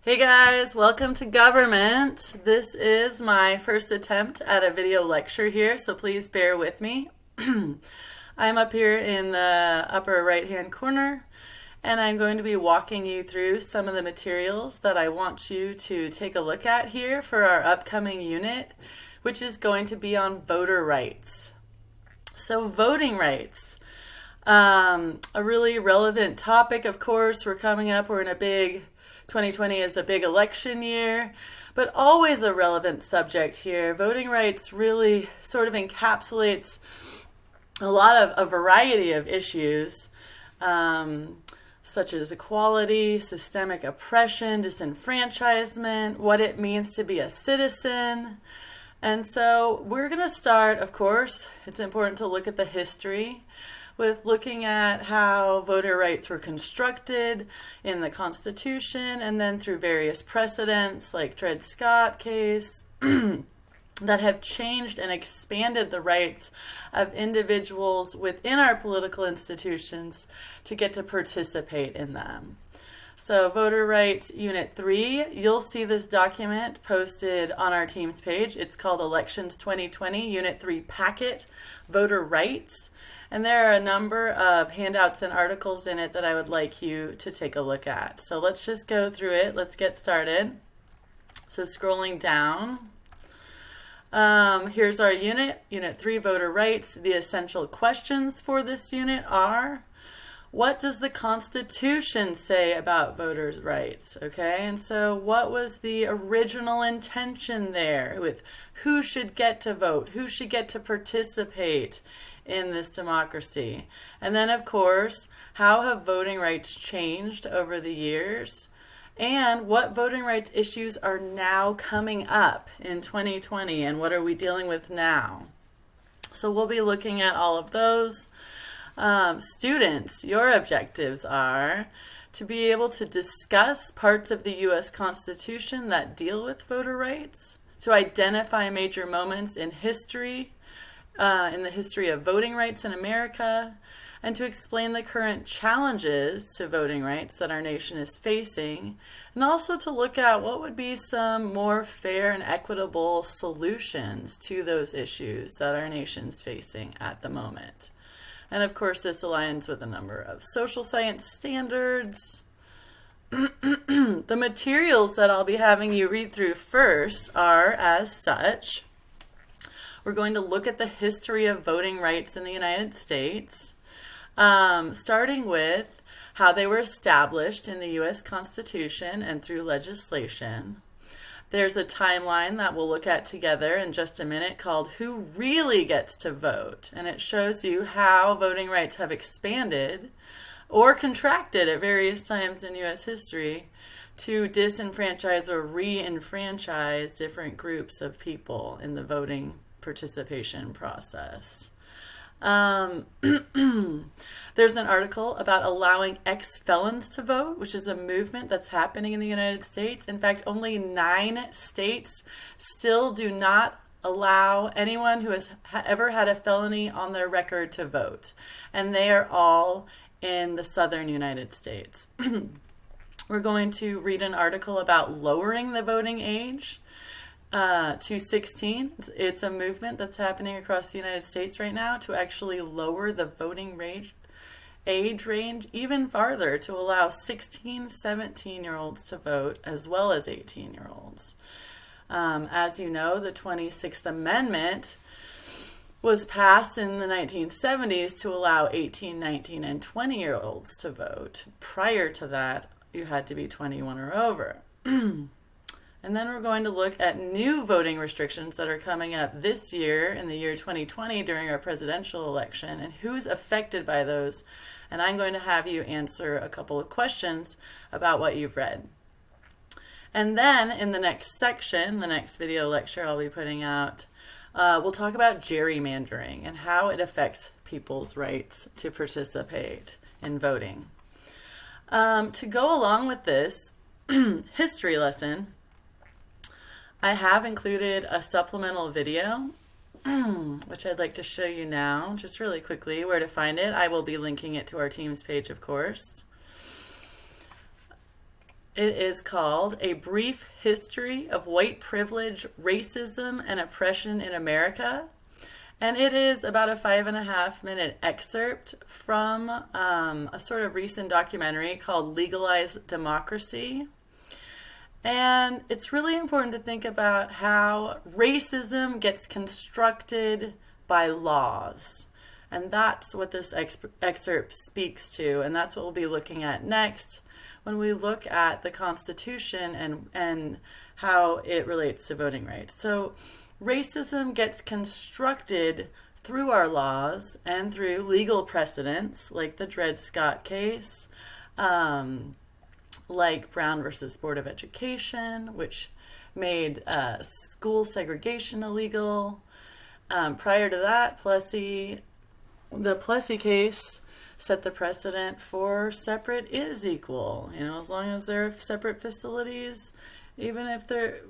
Hey guys, welcome to Government. This is my first attempt at a video lecture here, so please bear with me. I'm up here in the upper right hand corner and I'm going to be walking you through some of the materials that I want you to take a look at here for our upcoming unit, which is going to be on voter rights. So voting rights, a really relevant topic, of course. We're in a big 2020 is a big election year, but always a relevant subject here. Voting rights really sort of encapsulates a variety of issues, such as equality, systemic oppression, disenfranchisement, what it means to be a citizen. And so we're going to start, of course, it's important to look at the history, with looking at how voter rights were constructed in the Constitution and then through various precedents like Dred Scott case that have changed and expanded the rights of individuals within our political institutions to get to participate in them. So Voter Rights Unit 3, you'll see this document posted on our Teams page. It's called Elections 2020 Unit 3 Packet, Voter Rights. And there are a number of handouts and articles in it that I would like you to take a look at. So let's just go through it. Let's get started. So scrolling down, here's our unit, Unit 3, Voter Rights. The essential questions for this unit are, what does the Constitution say about voters' rights? Okay, and so what was the original intention there with who should get to vote, who should get to participate in this democracy? And then, of course, how have voting rights changed over the years? And what voting rights issues are now coming up in 2020, and what are we dealing with now? So we'll be looking at all of those. Students, your objectives are to be able to discuss parts of the U.S. Constitution that deal with voter rights, to identify major moments in history, in the history of voting rights in America, and to explain the current challenges to voting rights that our nation is facing, and also to look at what would be some more fair and equitable solutions to those issues that our nation's facing at the moment. And of course, this aligns with a number of social science standards. The materials that I'll be having you read through first are as such. We're going to look at the history of voting rights in the United States, starting with how they were established in the U.S. Constitution and through legislation. There's a timeline that we'll look at together in just a minute called Who Really Gets to Vote? And it shows you how voting rights have expanded or contracted at various times in U.S. history to disenfranchise or re-enfranchise different groups of people in the voting participation process. There's an article about allowing ex-felons to vote, which is a movement that's happening in the United States. In fact, only 9 states still do not allow anyone who has ever had a felony on their record to vote. And they are all in the southern United States. We're going to read an article about lowering the voting age to 16. It's a movement that's happening across the United States right now to actually lower the voting age range even farther to allow 16, 17-year-olds to vote as well as 18-year-olds. As you know, the 26th Amendment was passed in the 1970s to allow 18, 19, and 20-year-olds to vote. Prior to that, you had to be 21 or over. And then we're going to look at new voting restrictions that are coming up this year in the year 2020 during our presidential election and who's affected by those. And I'm going to have you answer a couple of questions about what you've read. And then in the next section, the next video lecture I'll be putting out, we'll talk about gerrymandering and how it affects people's rights to participate in voting. To go along with this history lesson, I have included a supplemental video, which I'd like to show you now, just really quickly. Where to find it, I will be linking it to our Teams page, of course. It is called A Brief History of White Privilege, Racism, and Oppression in America. And it is about a 5.5 minute excerpt from a sort of recent documentary called Legalized Democracy. And it's really important to think about how racism gets constructed by laws. And that's what this excerpt speaks to. And that's what we'll be looking at next when we look at the Constitution and how it relates to voting rights. So racism gets constructed through our laws and through legal precedents like the Dred Scott case, like Brown versus Board of Education, which made school segregation illegal. Prior to that, the Plessy case set the precedent for separate is equal. As long as they're separate facilities, even if the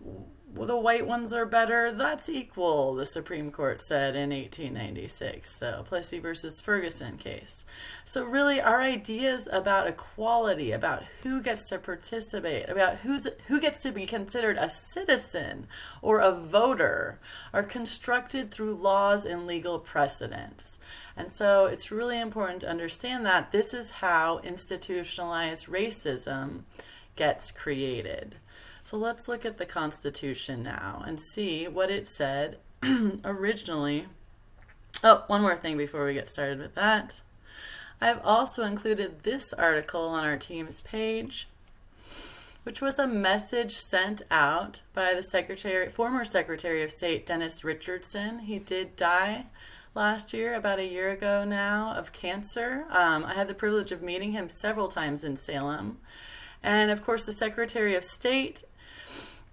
white ones are better, that's equal, the Supreme Court said in 1896. So Plessy versus Ferguson case. So really our ideas about equality, about who gets to participate, about who gets to be considered a citizen or a voter are constructed through laws and legal precedents. And so it's really important to understand that this is how institutionalized racism gets created. So let's look at the Constitution now and see what it said originally. Oh, one more thing before we get started with that. I've also included this article on our team's page, which was a message sent out by the former Secretary of State, Dennis Richardson. He did die last year, about a year ago now, of cancer. I had the privilege of meeting him several times in Salem. And of course, the Secretary of State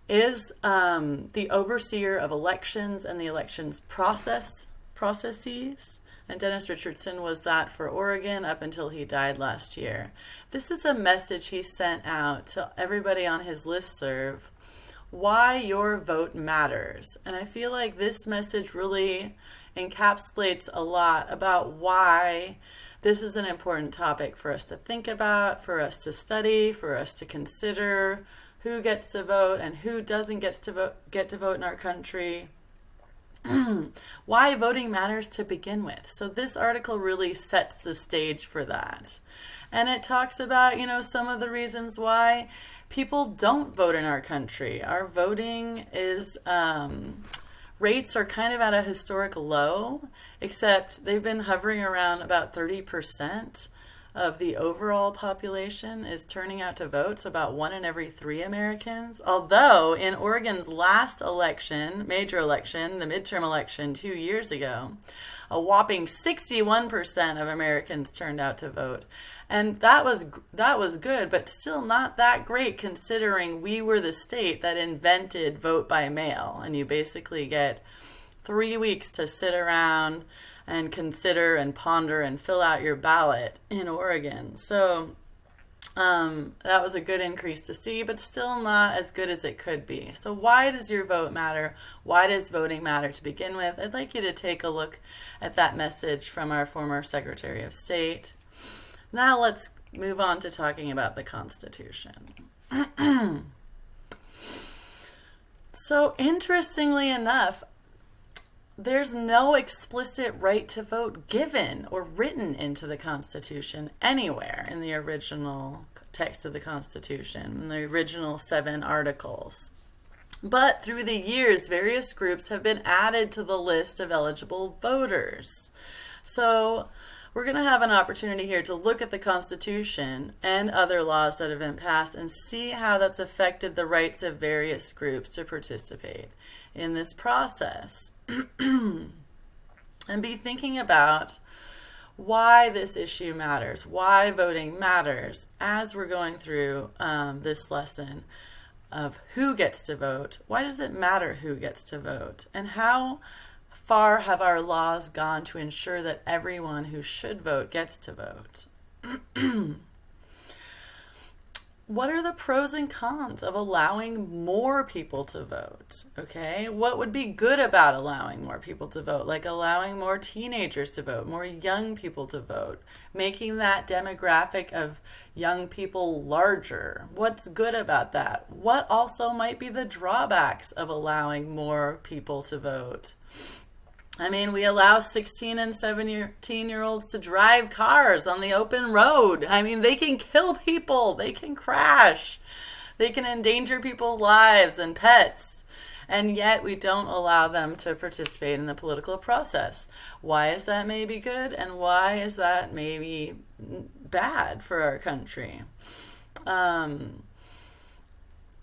is the overseer of elections and the elections processes. And Dennis Richardson was that for Oregon up until he died last year. This is a message he sent out to everybody on his listserv, why your vote matters. And I feel like this message really encapsulates a lot about why this is an important topic for us to think about, for us to study, for us to consider who gets to vote and who doesn't get to vote in our country. Why voting matters to begin with. So this article really sets the stage for that. And it talks about, some of the reasons why people don't vote in our country. Our voting rates are kind of at a historical low, except they've been hovering around about 30% of the overall population is turning out to vote, so about 1 in every 3 Americans. Although in Oregon's last election, major election, the midterm election 2 years ago, a whopping 61% of Americans turned out to vote. And that was good, but still not that great considering we were the state that invented vote by mail. And you basically get 3 weeks to sit around and consider and ponder and fill out your ballot in Oregon. So that was a good increase to see, but still not as good as it could be. So why does your vote matter? Why does voting matter to begin with? I'd like you to take a look at that message from our former Secretary of State. Now let's move on to talking about the Constitution. So interestingly enough, there's no explicit right to vote given or written into the Constitution anywhere in the original text of the Constitution, in the original 7 articles. But through the years, various groups have been added to the list of eligible voters. So we're going to have an opportunity here to look at the Constitution and other laws that have been passed and see how that's affected the rights of various groups to participate in this process. And be thinking about why this issue matters, why voting matters as we're going through this lesson of who gets to vote. Why does it matter who gets to vote? And how far have our laws gone to ensure that everyone who should vote gets to vote? what are the pros and cons of allowing more people to vote? Okay, what would be good about allowing more people to vote? Like allowing more teenagers to vote, more young people to vote, making that demographic of young people larger. What's good about that? What also might be the drawbacks of allowing more people to vote? I mean, we allow 16 and 17-year-olds to drive cars on the open road. I mean, they can kill people, they can crash, they can endanger people's lives and pets, and yet we don't allow them to participate in the political process. Why is that maybe good, and why is that maybe bad for our country? In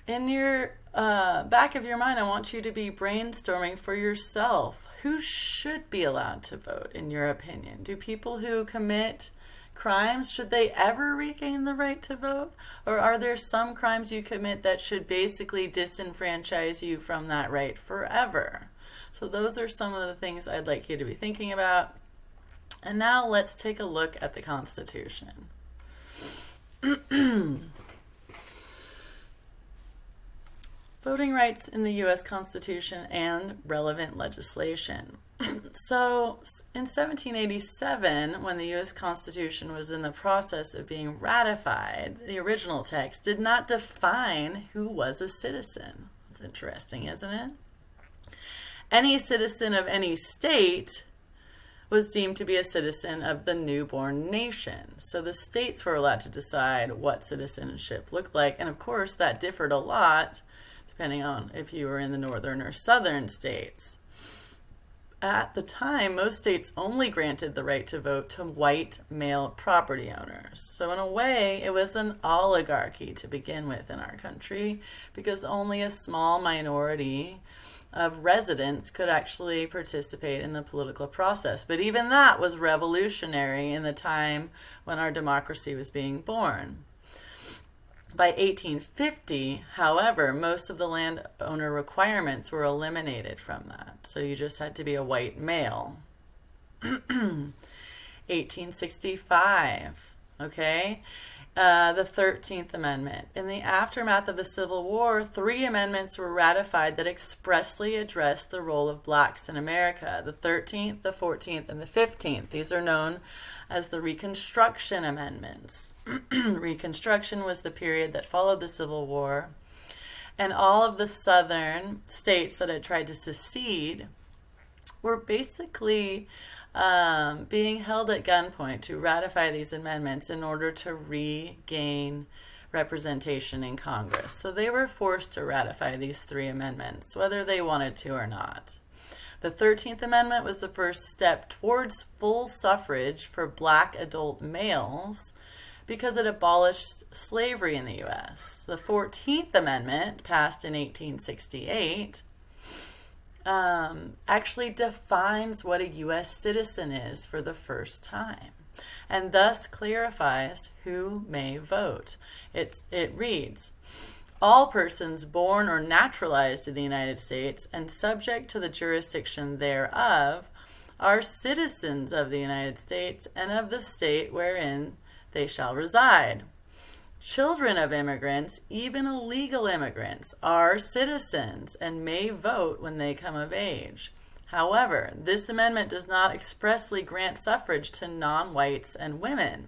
your back of your mind, I want you to be brainstorming for yourself. Who should be allowed to vote, in your opinion? Do people who commit crimes, should they ever regain the right to vote? Or are there some crimes you commit that should basically disenfranchise you from that right forever? So those are some of the things I'd like you to be thinking about. And now let's take a look at the Constitution. Voting rights in the U.S. Constitution and relevant legislation. So in 1787, when the U.S. Constitution was in the process of being ratified, the original text did not define who was a citizen. It's interesting, isn't it? Any citizen of any state was deemed to be a citizen of the newborn nation. So the states were allowed to decide what citizenship looked like, and of course that differed a lot depending on if you were in the northern or southern states. At the time, most states only granted the right to vote to white male property owners. So in a way, it was an oligarchy to begin with in our country, because only a small minority of residents could actually participate in the political process. But even that was revolutionary in the time when our democracy was being born. By 1850, however, most of the landowner requirements were eliminated from that. So you just had to be a white male. 1865, okay? The 13th Amendment. In the aftermath of the Civil War, 3 amendments were ratified that expressly addressed the role of blacks in America. The 13th, the 14th, and the 15th. These are known as the Reconstruction Amendments. Reconstruction was the period that followed the Civil War, and all of the southern states that had tried to secede were basically being held at gunpoint to ratify these amendments in order to regain representation in Congress. So they were forced to ratify these 3 amendments, whether they wanted to or not. The 13th Amendment was the first step towards full suffrage for black adult males because it abolished slavery in the U.S. The 14th Amendment, passed in 1868, actually defines what a U.S. citizen is for the first time, and thus clarifies who may vote. It reads, "All persons born or naturalized in the United States and subject to the jurisdiction thereof are citizens of the United States and of the state wherein they shall reside. Children of immigrants, even illegal immigrants, are citizens and may vote when they come of age. However, this amendment does not expressly grant suffrage to non-whites and women.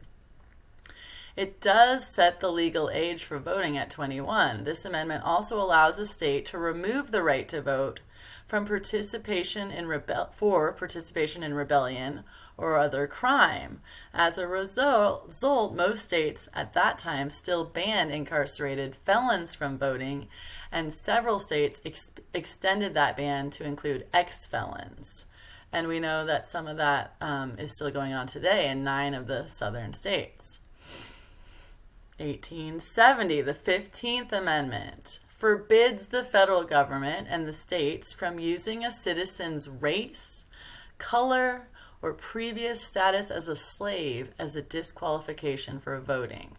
It does set the legal age for voting at 21. This amendment also allows a state to remove the right to vote from participation in rebellion or other crime. As a result, most states at that time still banned incarcerated felons from voting, and several states extended that ban to include ex-felons. And we know that some of that is still going on today in 9 of the southern states. 1870, the 15th Amendment forbids the federal government and the states from using a citizen's race, color, or previous status as a slave as a disqualification for voting.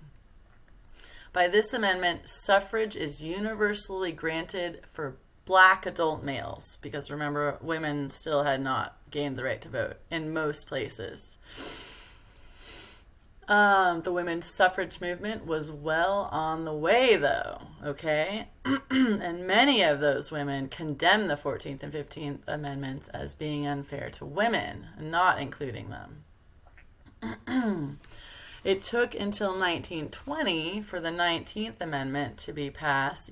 By this amendment, suffrage is universally granted for black adult males, because remember, women still had not gained the right to vote in most places. The women's suffrage movement was well on the way, though, okay? And many of those women condemned the 14th and 15th Amendments as being unfair to women, not including them. It took until 1920 for the 19th Amendment to be passed.